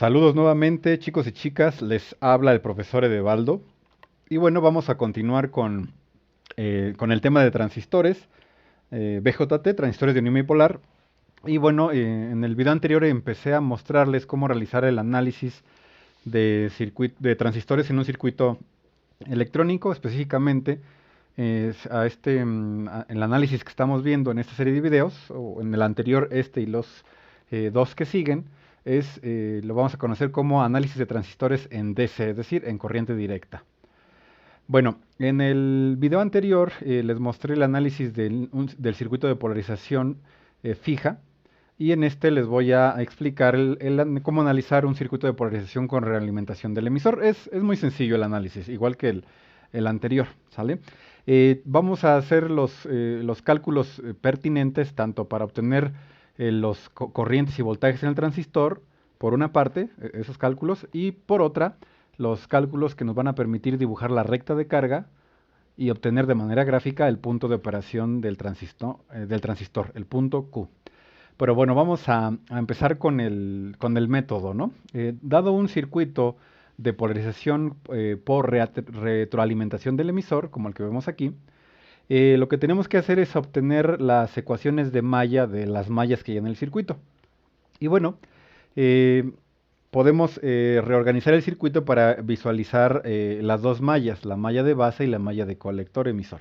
Saludos nuevamente, chicos y chicas, les habla el profesor Edebaldo. Y bueno, vamos a continuar con el tema de transistores, BJT, transistores de unión bipolar. Y bueno, en el video anterior empecé a mostrarles cómo realizar el análisis de transistores en un circuito electrónico, específicamente el análisis que estamos viendo en esta serie de videos, o en el anterior y los dos que siguen, lo vamos a conocer como análisis de transistores en DC, es decir, en corriente directa. Bueno, en el video anterior les mostré el análisis del circuito de polarización fija, y en este les voy a explicar cómo analizar un circuito de polarización con realimentación del emisor. Es muy sencillo el análisis, igual que el anterior, ¿sale? Vamos a hacer los cálculos pertinentes tanto para obtener los corrientes y voltajes en el transistor, por una parte, esos cálculos, y por otra, los cálculos que nos van a permitir dibujar la recta de carga y obtener de manera gráfica el punto de operación del transistor, el punto Q. Pero bueno, vamos a empezar con el método, ¿no? Dado un circuito de polarización por retroalimentación del emisor, como el que vemos aquí, lo que tenemos que hacer es obtener las ecuaciones de malla de las mallas que hay en el circuito. Y bueno, eh, podemos reorganizar el circuito para visualizar las dos mallas, la malla de base y la malla de colector emisor.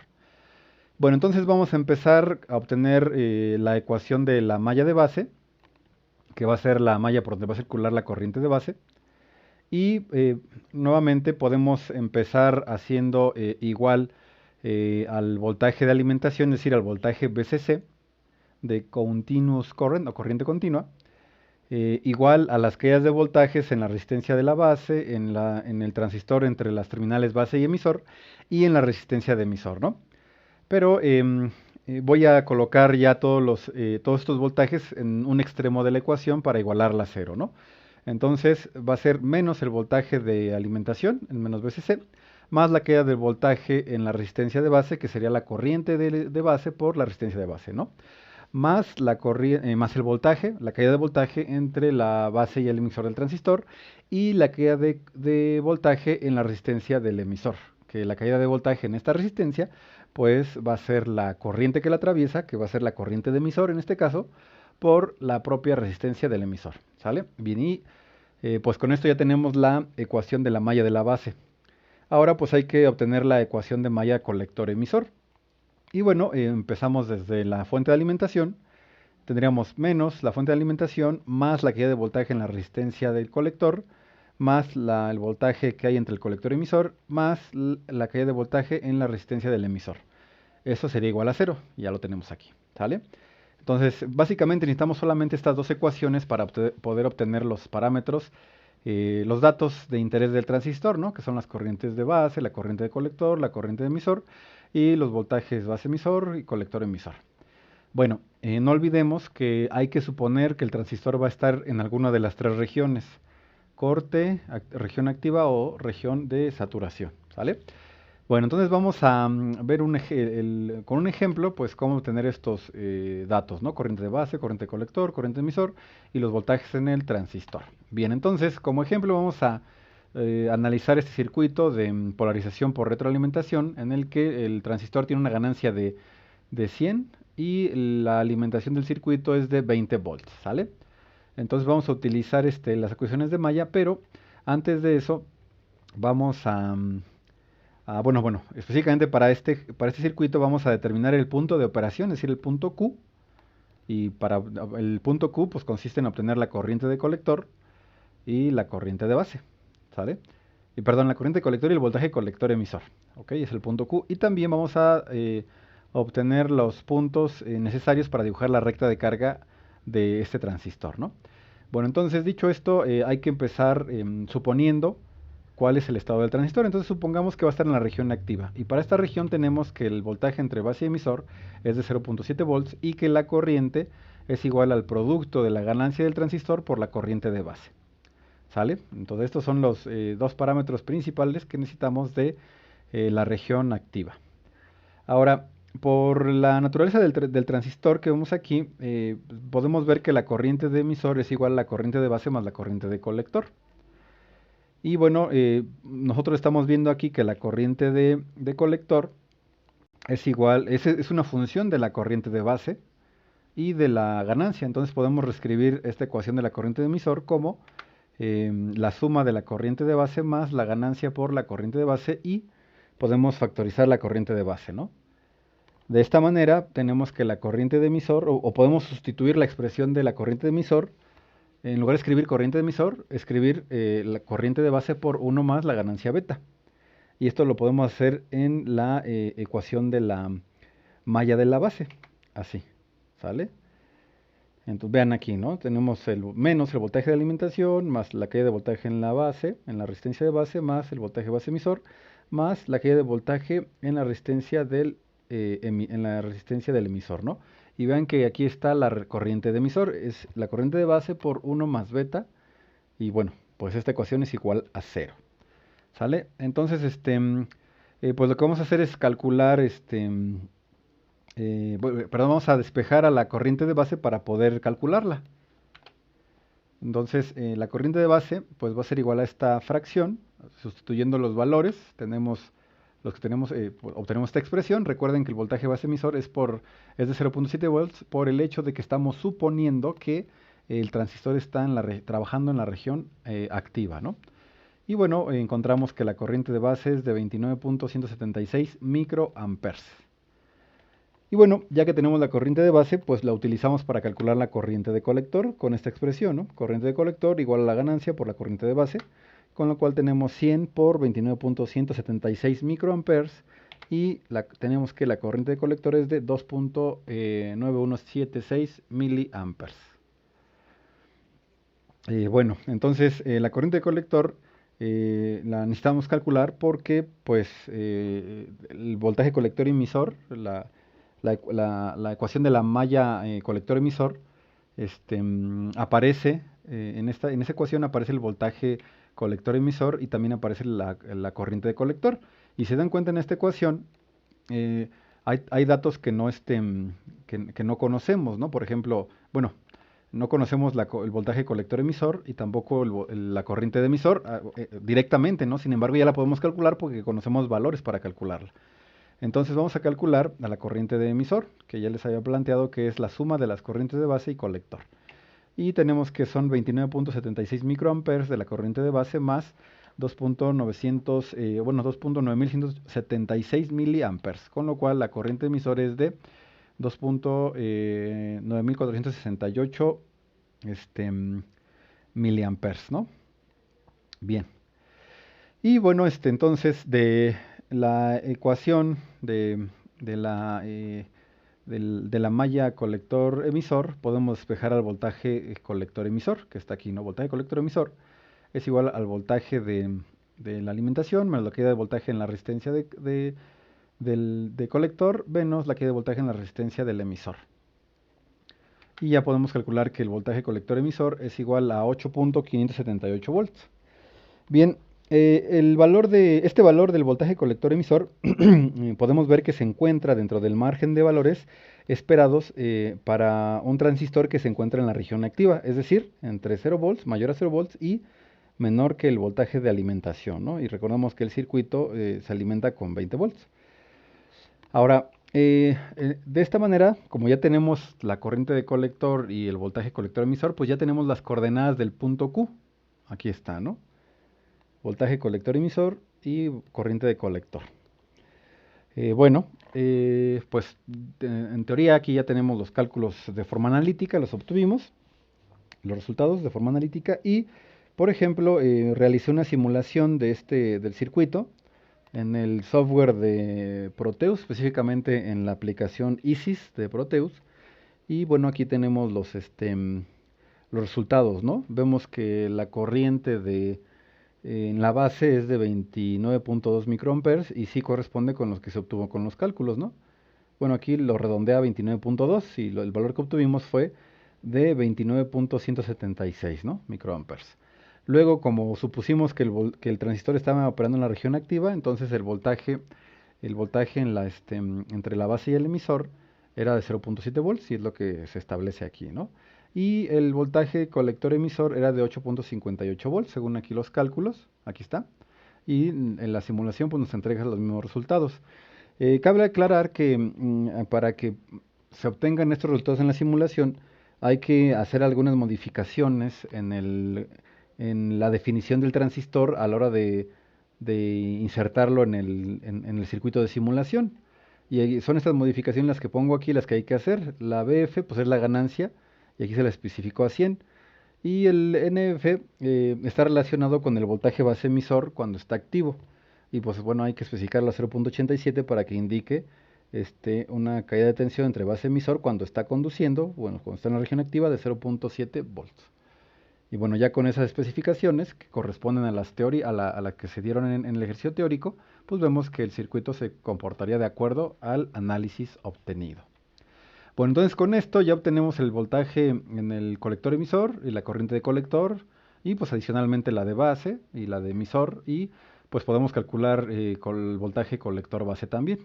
Bueno, entonces vamos a empezar a obtener la ecuación de la malla de base, que va a ser la malla por donde va a circular la corriente de base. Y nuevamente podemos empezar haciendo igual al voltaje de alimentación, es decir, al voltaje VCC de Continuous Current o corriente continua, igual a las caídas de voltajes en la resistencia de la base, en el transistor entre las terminales base y emisor, y en la resistencia de emisor, ¿no? Pero voy a colocar ya todos estos voltajes en un extremo de la ecuación para igualarla a cero, ¿no? Entonces va a ser menos el voltaje de alimentación, el menos VCC, más la caída del voltaje en la resistencia de base, que sería la corriente de base por la resistencia de base, ¿no? Más el voltaje, la caída de voltaje entre la base y el emisor del transistor, y la caída de voltaje en la resistencia del emisor, que la caída de voltaje en esta resistencia pues va a ser la corriente que la atraviesa, que va a ser la corriente de emisor en este caso, por la propia resistencia del emisor, ¿sale? Bien, y pues con esto ya tenemos la ecuación de la malla de la base. Ahora pues hay que obtener la ecuación de malla colector-emisor. Y bueno, empezamos desde la fuente de alimentación. Tendríamos menos la fuente de alimentación, más la caída de voltaje en la resistencia del colector, más el voltaje que hay entre el colector y emisor, más la caída de voltaje en la resistencia del emisor. Eso sería igual a cero, ya lo tenemos aquí, ¿sale? Entonces, básicamente necesitamos solamente estas dos ecuaciones para poder obtener los parámetros, los datos de interés del transistor, ¿no? Que son las corrientes de base, la corriente de colector, la corriente de emisor, y los voltajes base emisor y colector emisor. Bueno, no olvidemos que hay que suponer que el transistor va a estar en alguna de las tres regiones: corte, región activa o región de saturación, ¿sale? Bueno, entonces vamos a ver con un ejemplo, pues cómo obtener estos datos, ¿no? Corriente de base, corriente de colector, corriente de emisor y los voltajes en el transistor. Bien, entonces como ejemplo vamos a analizar este circuito de polarización por retroalimentación, en el que el transistor tiene una ganancia de 100 y la alimentación del circuito es de 20 volts, ¿sale? Entonces vamos a utilizar las ecuaciones de malla, pero antes de eso vamos bueno, específicamente para este circuito vamos a determinar el punto de operación, es decir, el punto Q. Y para el punto Q, pues consiste en obtener la corriente de colector y la corriente de base, ¿sale? Y perdón, la corriente de colector y el voltaje colector emisor, ¿ok? Es el punto Q. Y también vamos a obtener los puntos necesarios para dibujar la recta de carga de este transistor, ¿no? Bueno, entonces dicho esto, hay que empezar suponiendo cuál es el estado del transistor. Entonces supongamos que va a estar en la región activa. Y para esta región tenemos que el voltaje entre base y emisor es de 0.7 volts y que la corriente es igual al producto de la ganancia del transistor por la corriente de base. ¿Sale? Entonces estos son los dos parámetros principales que necesitamos de la región activa. Ahora, por la naturaleza del transistor que vemos aquí, podemos ver que la corriente de emisor es igual a la corriente de base más la corriente de colector. Y bueno, nosotros estamos viendo aquí que la corriente de colector es igual, es una función de la corriente de base y de la ganancia. Entonces podemos reescribir esta ecuación de la corriente de emisor como la suma de la corriente de base más la ganancia por la corriente de base y podemos factorizar la corriente de base, ¿no? De esta manera tenemos que la corriente de emisor, o podemos sustituir la expresión de la corriente de emisor, en lugar de escribir corriente de emisor, escribir la corriente de base por 1 más la ganancia beta. Y esto lo podemos hacer en la ecuación de la malla de la base, así, ¿sale? Entonces vean aquí, ¿no? Tenemos menos el voltaje de alimentación, más la caída de voltaje en la base, en la resistencia de base, más el voltaje base emisor, más la caída de voltaje en la resistencia del emisor, ¿no? Y vean que aquí está la corriente de emisor, es la corriente de base por 1 más beta, y bueno, pues esta ecuación es igual a 0, ¿sale? Entonces, pues lo que vamos a hacer es calcular, perdón, vamos a despejar a la corriente de base para poder calcularla. Entonces, la corriente de base pues va a ser igual a esta fracción, sustituyendo los valores, tenemos los que tenemos, obtenemos esta expresión. Recuerden que el voltaje base emisor es de 0.7 volts por el hecho de que estamos suponiendo que el transistor está trabajando en la región activa, ¿no? Y bueno, encontramos que la corriente de base es de 29.176 microamperes. Y bueno, ya que tenemos la corriente de base, pues la utilizamos para calcular la corriente de colector con esta expresión, ¿no? Corriente de colector igual a la ganancia por la corriente de base, con lo cual tenemos 100 por 29.176 microamperes y tenemos que la corriente de colector es de 2.9176 miliamperes. Bueno, entonces la corriente de colector la necesitamos calcular porque pues el voltaje colector emisor, la ecuación de la malla colector emisor, aparece, en esa ecuación aparece el voltaje colector emisor y también aparece la corriente de colector. Y se dan cuenta en esta ecuación, hay datos que que no conocemos, ¿no? Por ejemplo, bueno, no conocemos el voltaje colector emisor y tampoco la corriente de emisor directamente, ¿no? Sin embargo, ya la podemos calcular porque conocemos valores para calcularla. Entonces vamos a calcular a la corriente de emisor, que ya les había planteado que es la suma de las corrientes de base y colector. Y tenemos que son 29.76 microamperes de la corriente de base más 2.9176 miliamperes, con lo cual la corriente de emisor es de 2.9468 miliamperes, ¿no? Bien. Y bueno, entonces de la ecuación de la malla colector emisor podemos despejar al voltaje colector emisor, que está aquí, ¿no? Voltaje colector emisor es igual al voltaje de la alimentación menos la caída de voltaje en la resistencia de colector menos la caída de voltaje en la resistencia del emisor. Y ya podemos calcular que el voltaje colector emisor es igual a 8.578 volts. Bien, este valor del voltaje colector emisor podemos ver que se encuentra dentro del margen de valores esperados para un transistor que se encuentra en la región activa, es decir, entre 0 volts, mayor a 0 volts y menor que el voltaje de alimentación, ¿no? Y recordamos que el circuito se alimenta con 20 volts. Ahora, de esta manera, como ya tenemos la corriente de colector y el voltaje colector emisor, pues ya tenemos las coordenadas del punto Q. Aquí está, ¿no? Voltaje colector emisor y corriente de colector. Bueno, pues en teoría aquí ya tenemos los cálculos de forma analítica, los obtuvimos, los resultados de forma analítica y, por ejemplo, realicé una simulación del circuito en el software de Proteus, específicamente en la aplicación ISIS de Proteus. Y bueno, aquí tenemos los resultados, ¿no? Vemos que la corriente en la base es de 29.2 microamperes y sí corresponde con los que se obtuvo con los cálculos, ¿no? Bueno, aquí lo redondea a 29.2 y el valor que obtuvimos fue de 29.176, ¿no? Microamperes. Luego, como supusimos que el transistor estaba operando en la región activa, entonces el voltaje el voltaje entre la base y el emisor era de 0.7 volts y es lo que se establece aquí, ¿no? Y el voltaje colector emisor era de 8.58 volts, según aquí los cálculos, aquí está. Y en la simulación pues nos entrega los mismos resultados. Cabe aclarar que para que se obtengan estos resultados en la simulación hay que hacer algunas modificaciones en la definición del transistor a la hora de insertarlo en el circuito de simulación. Y son estas modificaciones las que pongo aquí, las que hay que hacer. La BF pues es la ganancia y aquí se la especificó a 100. Y el NF está relacionado con el voltaje base emisor cuando está activo. Y pues bueno, hay que especificarlo a 0.87 para que indique una caída de tensión entre base emisor cuando está conduciendo, bueno, cuando está en la región activa de 0.7 volts. Y bueno, ya con esas especificaciones que corresponden a las que se dieron en el ejercicio teórico, pues vemos que el circuito se comportaría de acuerdo al análisis obtenido. Bueno, entonces con esto ya obtenemos el voltaje en el colector emisor y la corriente de colector y pues adicionalmente la de base y la de emisor y pues podemos calcular con el voltaje colector base también.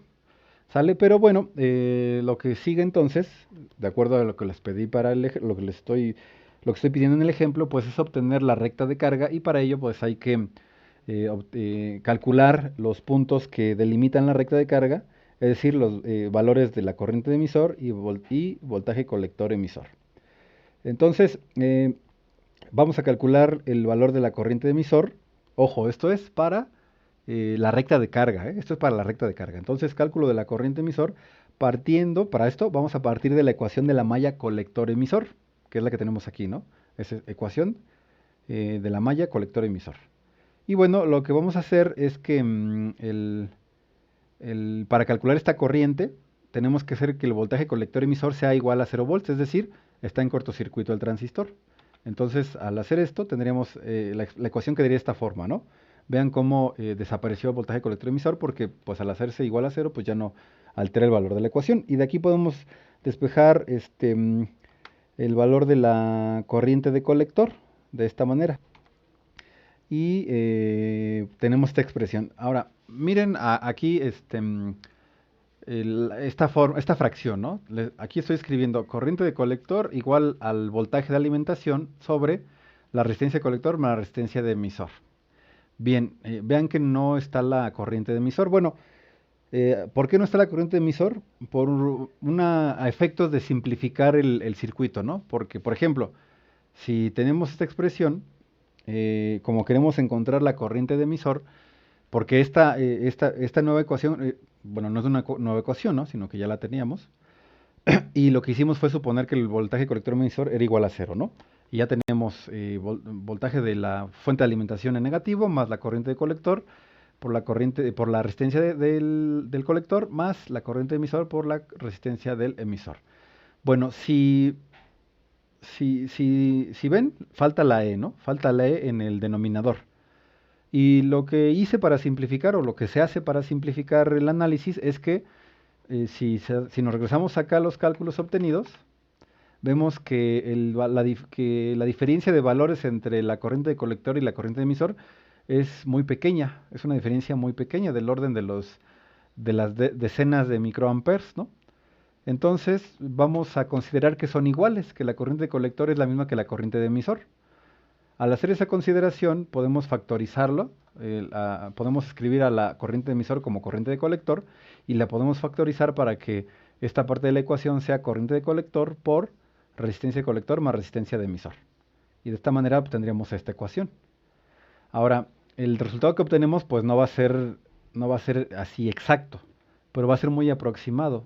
¿Sale? Pero bueno, lo que sigue entonces, de acuerdo a lo que les pedí para lo que estoy pidiendo en el ejemplo, pues es obtener la recta de carga y para ello pues hay que calcular los puntos que delimitan la recta de carga, es decir, los valores de la corriente de emisor y voltaje colector emisor. Entonces, vamos a calcular el valor de la corriente de emisor. Ojo, esto es para la recta de carga, ¿eh? Esto es para la recta de carga. Entonces, cálculo de la corriente emisor para esto vamos a partir de la ecuación de la malla colector emisor, que es la que tenemos aquí, ¿no? Es ecuación de la malla colector emisor. Y bueno, lo que vamos a hacer es que para calcular esta corriente, tenemos que hacer que el voltaje colector emisor sea igual a 0 volts, es decir, está en cortocircuito el transistor. Entonces, al hacer esto, tendríamos la ecuación quedaría de esta forma, ¿no? Vean cómo desapareció el voltaje colector emisor porque pues al hacerse igual a 0, pues ya no altera el valor de la ecuación. Y de aquí podemos despejar el valor de la corriente de colector de esta manera. Y tenemos esta expresión. Ahora, miren aquí esta fracción, ¿no? Aquí estoy escribiendo corriente de colector igual al voltaje de alimentación sobre la resistencia de colector más la resistencia de emisor. Bien, vean que no está la corriente de emisor. Bueno, ¿por qué no está la corriente de emisor? A efectos de simplificar el circuito, ¿no? Porque, por ejemplo, si tenemos esta expresión, como queremos encontrar la corriente de emisor, porque esta nueva ecuación, bueno, no es una nueva ecuación, ¿no? Sino que ya la teníamos. Y lo que hicimos fue suponer que el voltaje colector emisor era igual a 0, ¿no? Y ya tenemos voltaje de la fuente de alimentación en negativo más la corriente de colector por la resistencia del colector más la corriente de emisor por la resistencia del emisor. Bueno, si ven, falta la E, ¿no? Falta la E en el denominador. Y lo que hice para simplificar, o lo que se hace para simplificar el análisis, es que si nos regresamos acá a los cálculos obtenidos, vemos que la diferencia de valores entre la corriente de colector y la corriente de emisor es muy pequeña, es una diferencia muy pequeña del orden de las decenas de microamperes, ¿no? Entonces vamos a considerar que son iguales, que la corriente de colector es la misma que la corriente de emisor. Al hacer esa consideración podemos factorizarlo, podemos escribir a la corriente de emisor como corriente de colector y la podemos factorizar para que esta parte de la ecuación sea corriente de colector por resistencia de colector más resistencia de emisor. Y de esta manera obtendríamos esta ecuación. Ahora, el resultado que obtenemos pues no va a ser así exacto, pero va a ser muy aproximado.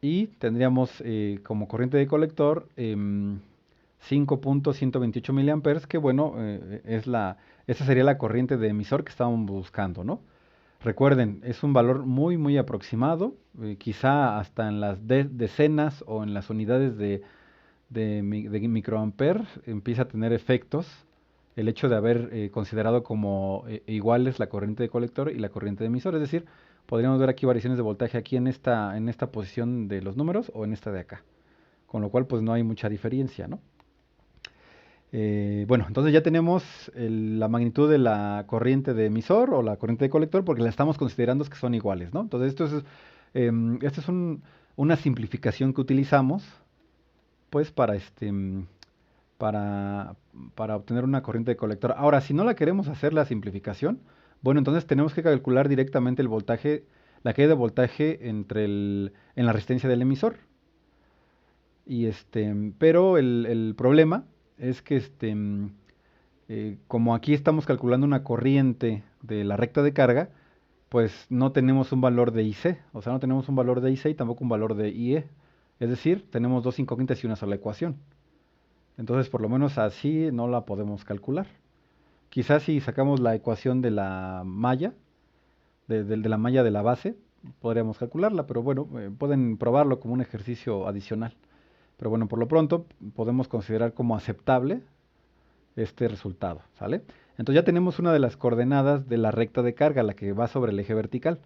Y tendríamos como corriente de colector 5.128 miliamperes, que bueno, esa sería la corriente de emisor que estábamos buscando, ¿no? Recuerden, es un valor muy, muy aproximado, quizá hasta en las decenas o en las unidades de microamper empieza a tener efectos el hecho de haber considerado como iguales la corriente de colector y la corriente de emisor. Es decir, podríamos ver aquí variaciones de voltaje aquí en esta posición de los números o en esta de acá. Con lo cual, pues no hay mucha diferencia, ¿no? Bueno, entonces ya tenemos la magnitud de la corriente de emisor o la corriente de colector porque la estamos considerando que son iguales, ¿no? Entonces esto es una simplificación que utilizamos pues para, para obtener una corriente de colector. Ahora, si no la queremos hacer la simplificación, bueno, entonces tenemos que calcular directamente el voltaje, la caída de voltaje en la resistencia del emisor. Pero el problema es que como aquí estamos calculando una corriente de la recta de carga, pues no tenemos un valor de IC, o sea, no tenemos un valor de IC y tampoco un valor de IE. Es decir, tenemos dos incógnitas y una sola ecuación. Entonces, por lo menos así no la podemos calcular. Quizás si sacamos la ecuación de la malla, de la malla de la base, podríamos calcularla, pero bueno, pueden probarlo como un ejercicio adicional. Pero bueno, por lo pronto podemos considerar como aceptable este resultado, ¿sale? Entonces ya tenemos una de las coordenadas de la recta de carga, la que va sobre el eje vertical.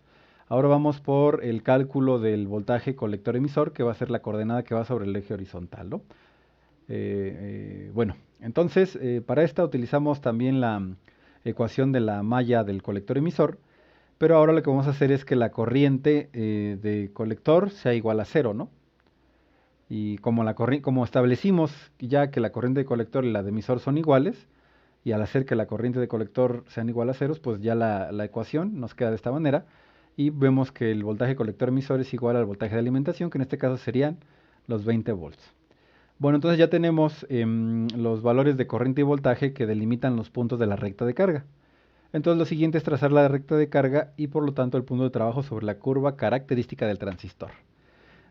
Ahora vamos por el cálculo del voltaje colector emisor, que va a ser la coordenada que va sobre el eje horizontal, ¿no? Bueno, entonces para esta utilizamos también la ecuación de la malla del colector emisor, pero ahora lo que vamos a hacer es que la corriente de colector sea igual a cero, ¿no? Y como establecimos ya que la corriente de colector y la de emisor son iguales, y al hacer que la corriente de colector sean igual a ceros, pues ya la ecuación nos queda de esta manera, y vemos que el voltaje colector emisor es igual al voltaje de alimentación, que en este caso serían los 20 volts. Bueno, entonces ya tenemos los valores de corriente y voltaje que delimitan los puntos de la recta de carga. Entonces lo siguiente es trazar la recta de carga y por lo tanto el punto de trabajo sobre la curva característica del transistor.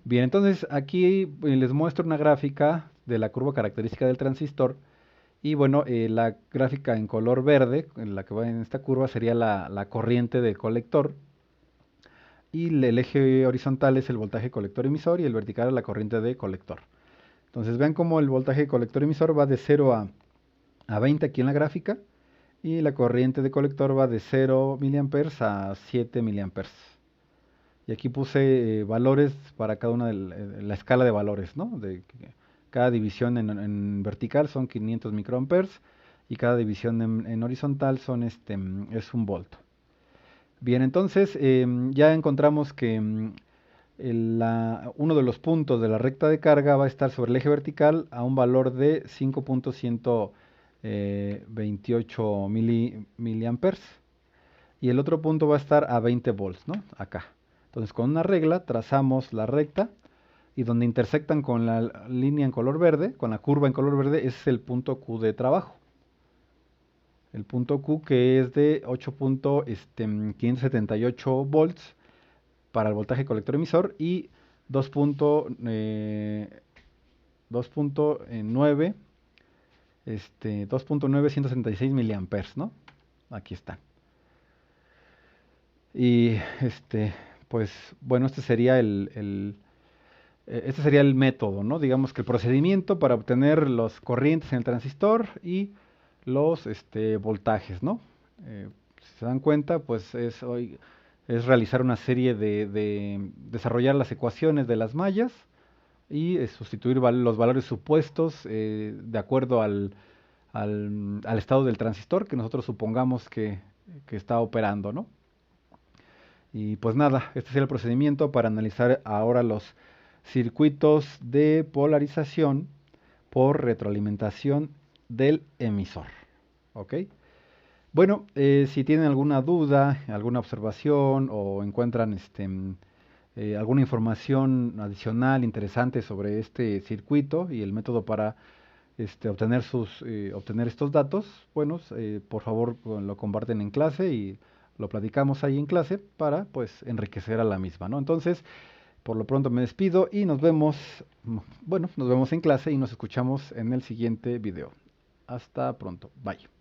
Bien, entonces aquí les muestro una gráfica de la curva característica del transistor y bueno, la gráfica en color verde, en la que va en esta curva, sería la corriente del colector y el eje horizontal es el voltaje colector emisor y el vertical es la corriente de colector. Entonces vean cómo el voltaje colector emisor va de 0 a 20 aquí en la gráfica y la corriente de colector va de 0 miliamperes a 7 miliamperes. Y aquí puse valores para cada una de la escala de valores, ¿no? Cada división en vertical son 500 microamperes y cada división en horizontal es un volt. Bien, entonces ya encontramos que uno de los puntos de la recta de carga va a estar sobre el eje vertical a un valor de 5.128 miliamperes y el otro punto va a estar a 20 volts, ¿no? Acá. Entonces con una regla trazamos la recta y donde intersectan con la línea en color verde, con la curva en color verde, ese es el punto Q de trabajo. El punto Q que es de 8.578 volts para el voltaje colector emisor y 2.9 2.966 miliamperes, ¿no? Aquí está. Y pues bueno, este sería el método, ¿no? Digamos que el procedimiento para obtener los corrientes en el transistor y los voltajes, ¿no? Si se dan cuenta, pues es realizar una serie desarrollar las ecuaciones de las mallas y sustituir los valores supuestos de acuerdo al estado del transistor que nosotros supongamos que está operando, ¿no? Y pues nada, este sería el procedimiento para analizar ahora los circuitos de polarización por retroalimentación del emisor. ¿Ok? Bueno, si tienen alguna duda, alguna observación o encuentran alguna información adicional interesante sobre este circuito y el método para obtener estos datos, bueno, por favor lo comparten en clase y lo platicamos ahí en clase para pues enriquecer a la misma, ¿no? Entonces, por lo pronto me despido y nos vemos en clase y nos escuchamos en el siguiente video. Hasta pronto, bye.